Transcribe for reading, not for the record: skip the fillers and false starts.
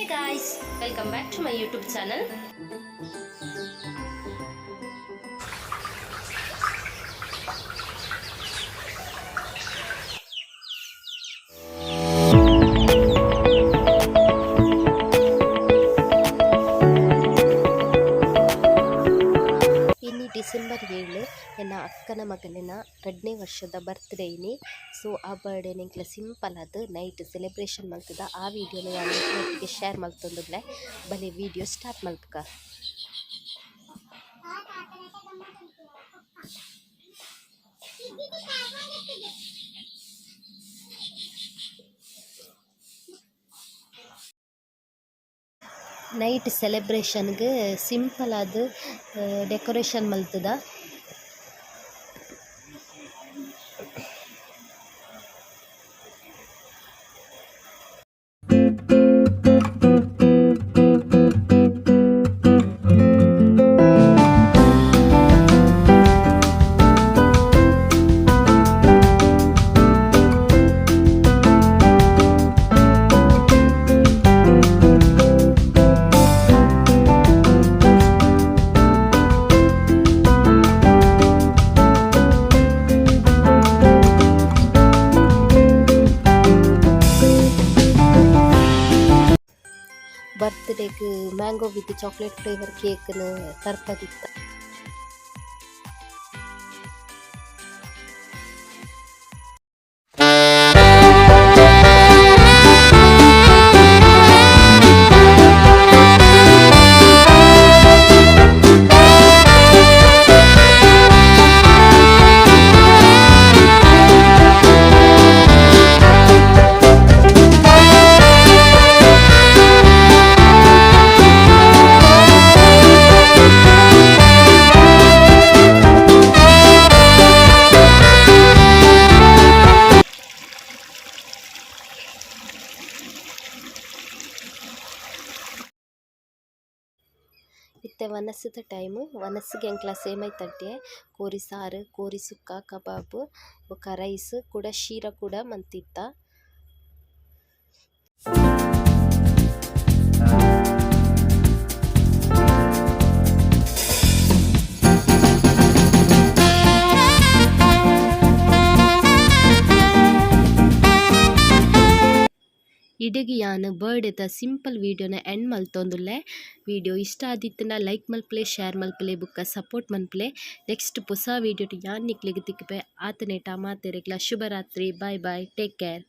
guys, welcome back to my YouTube channel. December 7 ನನ್ನ ಅಕ್ಕನ ಮಗನ 2ನೇ ವರ್ಷದ ಬರ್ತ್ಡೇ ಇನಿ. ಸೊ ಆ ಬರ್ಡೇ ನಿಂಕ್ಲ ಸಿಂಪಲ್ ಅದು ನೈಟ್ ಸೆಲೆಬ್ರೇಷನ್ ಮಲ್ತದ ಆ ವಿಡಿಯೋನ ನಾನು ಶೇರ್ ಮಲ್ತೊಂದುಲ್ಲೆ. ಬಲೆ ವಿಡಿಯೋ ಸ್ಟಾರ್ಟ್ ಮಲ್ಪಕ. ನೈಟ್ ಸೆಲೆಬ್ರೇಷನ್ಗೆ ಸಿಂಪಲ್ ಅದು ಡೆಕೋರೇಷನ್ ಮಲ್ತದ. ಬರ್ತ್ಡೇಗೆ ಮ್ಯಾಂಗೋ ವಿತ್ ಚಾಕ್ಲೇಟ್ ಫ್ಲೇವರ್ ಕೇಕ್ನ ತರ್ಪದಿತ್ತ. ಇತ್ತೆ ವನಸ್ಸದ ಟೈಮ್ ವನಸ್ಸಿಗೆ ಎಂಕ್ಲ ಸೇಮೈ ತಟ್ಟೆ ಕೋರಿ ಸಾರು ಕೋರಿ ಸುಕ್ಕ ಕಬಾಬ್ ಬೊಕ ರೈಸ್ ಕೂಡ ಶೀರ ಕೂಡ ಮಂತಿತ್ತ. ಇಡೆಗೆ ಯಾನ್ ಬರ್ಡೇದ ಸಿಂಪಲ್ ವಿಡಿಯೋನ ಎಂಡ್ ಮಲ್ತೊಂದುಲ್ಲೆ. ವಿಡಿಯೋ ಇಷ್ಟ ಆದಿತ್ತನ ಲೈಕ್ ಮಲ್ಪಲೆ ಶೇರ್ ಮಲ್ಪಲೆ ಬುಕ್ಕ ಸಪೋರ್ಟ್ ಮನ್ಪಲೆ. ನೆಕ್ಸ್ಟ್ ಹೊಸ ವಿಡಿಯೋ ಯಾನ್ ನಿಕ್ಲೆಗ್ ತಿಕ್ಕಪೆ ಆತನೇಟ ಮಾತೆರೆಗ್ಲ ಶುಭರಾತ್ರಿ. ಬಾಯ್ ಬಾಯ್, ಟೇಕ್ ಕೇರ್.